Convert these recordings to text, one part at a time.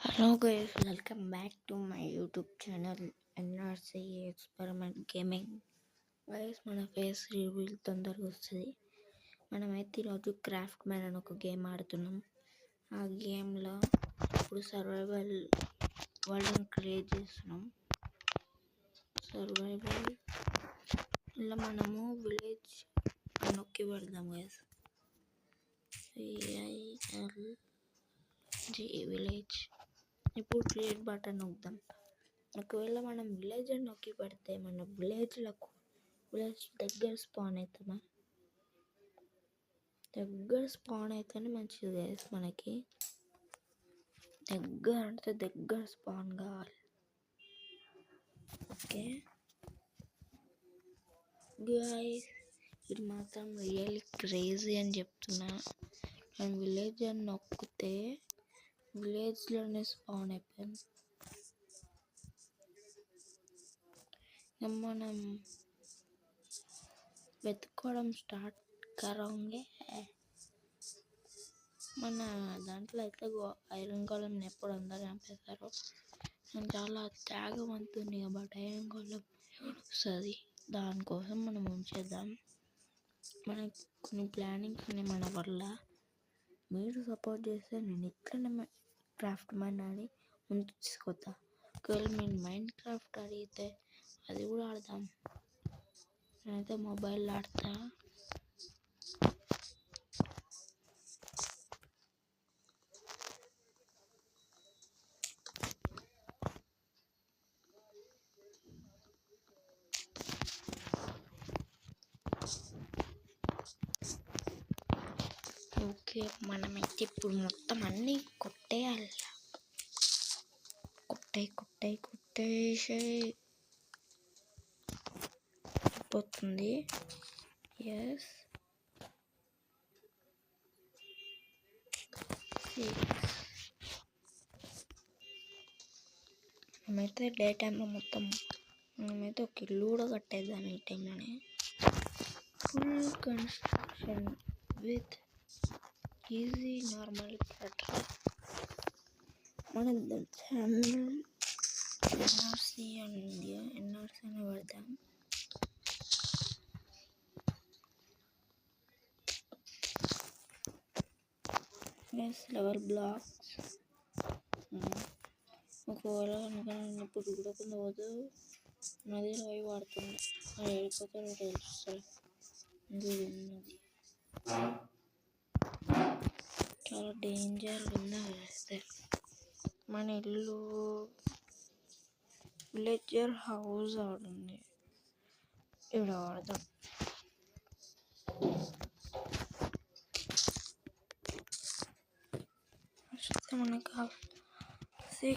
Hello guys, welcome back to my YouTube channel NRC Experiment Gaming. Guys మన face reveal తొందరగా వస్తుంది. మనమైతే ఈరోజు క్రాఫ్ట్ మ్యాన్ అని ఒక గేమ్ ఆడుతున్నాం. ఆ గేమ్లో ఇప్పుడు సర్వైవల్ వరల్డ్ని క్రియేట్ చేస్తున్నాం. సర్వైవల్ ఇలా మనము విలేజ్ నొక్కి పెడదాం గైస్. విలేజ్ ఇప్పుడు క్రియేట్ బటన్ నొక్కుదాం. ఒకవేళ మనం విలేజ్ నొక్కి పెడితే మన విలేజ్ దగ్గర స్పాన్ అవుతామా? దగ్గర స్పాన్ అయితేనే మంచిది గైస్. మనకి దగ్గర స్పాన్ కావాలి. ఓకే గైస్, ఇది మాత్రం రియల్లీ క్రేజీ అని చెప్తున్నా. మనం విలేజ్ అని నొక్కితే విలేజ్లోనే స్పాన్ అయిపోయింది. మనం వెతుక్కోవడం స్టార్ట్ కరాంగే. మన దాంట్లో అయితే ఐరన్ గోళంని ఎప్పుడు అందరూ చంపేస్తారు. నేను చాలా త్యాగవంతుని కాబట్టి ఐరన్ గోళం వస్తుంది. దానికోసం మనం ఉంచేద్దాం. మనకి కొన్ని ప్లానింగ్స్ ఉన్నాయి మన వల్ల. మీరు సపోర్ట్ చేస్తే నేను ఇట్లనే క్రాఫ్ట్ మ్యాన్ ఆడి ముందు తీసుకొస్తా. ఒకవేళ మీరు మైండ్ క్రాఫ్ట్ అడిగితే అది కూడా ఆడదాం. నేనైతే మొబైల్లో ఆడతా. ఓకే, మనమైతే ఇప్పుడు మొత్తం అన్నీ కొట్టేయాలి. కొట్టేసే పోతుంది. ఎస్, మనమైతే డే టైంలో మనమైతే ఒక ఇల్లు కూడా కట్టేద్దాం ఈ టైంలోనే. Full construction with easy normal cutter. మన ఛానల్ ఎన్ఆర్సీ అని పెడతాం. లెవెల్ బ్లాక్స్ ఒకవేళ ఇప్పుడు చూడకుండా పోతే నదిలో అవి వాడుతుంది. అది వెళ్ళిపోతే తెలుస్తుంది. చాలా డేంజర్ ఉందా వేస్తే. మన ఇల్లు విలేజర్ హౌస్ ఆడుంది. ఇక్కడ వాడదాం. మనకు కావాల్సి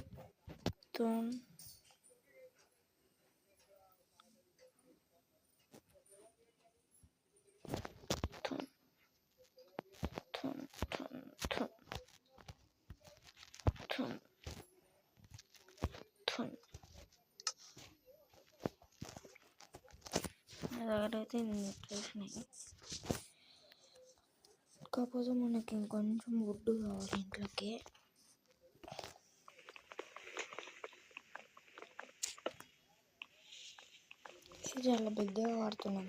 దగ్గరైతే వచ్చేసినాయి. కాకపోతే మనకి ఇంకొంచెం వుడ్ కావాలి ఇంట్లోకి. చాలా పెద్దగా వాడుతున్నాం.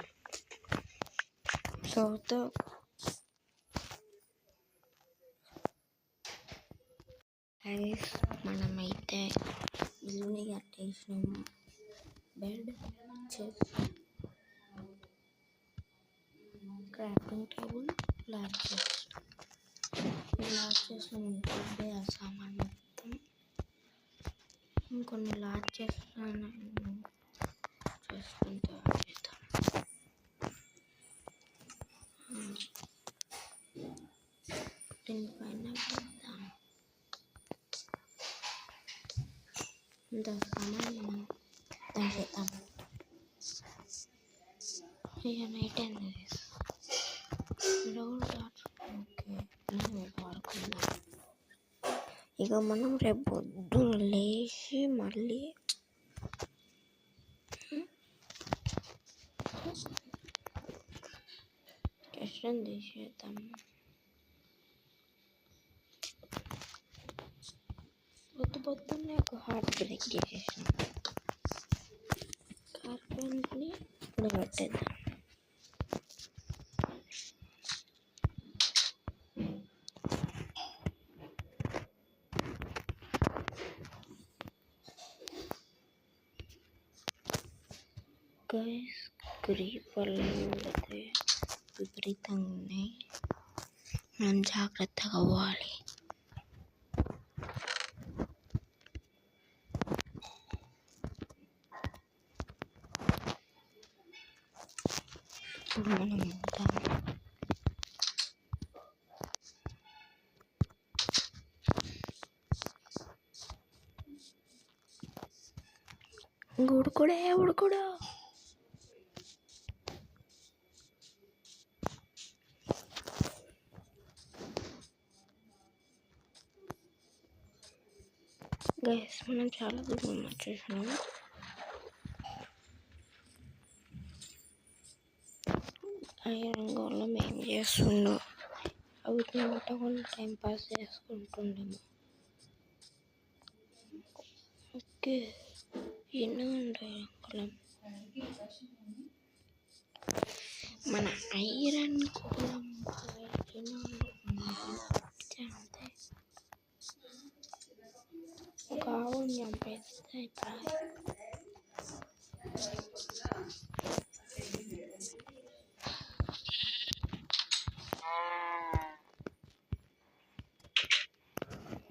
సో మనమైతే ఇల్లుని కట్టేసినాము. Bed, chest, crafting table, large చెస్ట్లో ఉంటుండే ఆ సామాన్ మొత్తం. ఇంకొన్ని లార్జ్ చేస్తుంటే దీనిపైన పెడతాం. ఇంత సామాన్ చేద్దాం. ఇక నైట్ అయింది. ఇక మనం రేపు పొద్దున లేచి మళ్ళీ క్వశ్చన్ తీసేద్దాం. పొద్దున్నే ఒక హార్ట్ బ్రేక్ చేసేసాం. కార్పెంట్ని ఉడగట్టేద్దాం. గైస్ క్రీపర్లు అయితే విపరీతంగా ఉన్నాయి, మనం జాగ్రత్తగా పోవాలి. మనం ఉడుకుడు గైస్, మనం చాలా దూరం వచ్చేసాము. ఐరన్ గోళం ఏం చేస్తుండో అవి తింటకుండా టైం పాస్ చేసుకుంటుండేమో. ఓకే, ఎన్నుండే గోళం మన ఐరన్ గోళం అంతే. ఒక ఆవుని చంపేస్తే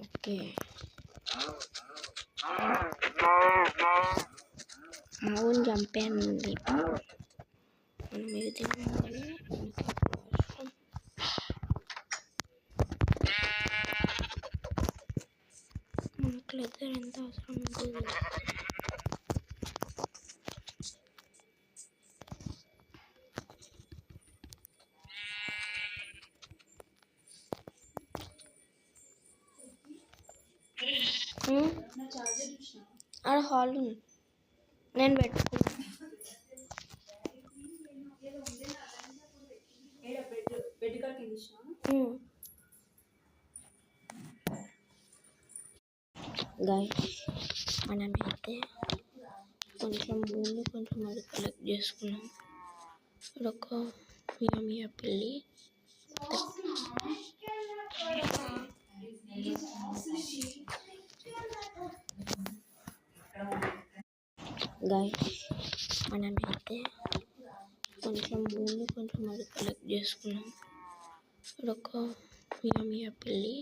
ఓకే, ఆవుని చంపానండి. మనం ఏది తిన్నామని మనకు లెదర్ ఎంత అవసరం ఉంటుంది. ఆడ హాల్ నేను పెట్టుకున్నాను. గైస్, మనమైతే కొంచెం భూమి కొంచెం అది కలెక్ట్ చేసుకున్నాం. ఇక్కడ ఒక మియా పిల్లి గైస్, మనమైతే కొంచెం భూమి కొంచెం అది కలెక్ట్ చేసుకున్నాం. ఇక్కడ ఒక మియా పిల్లి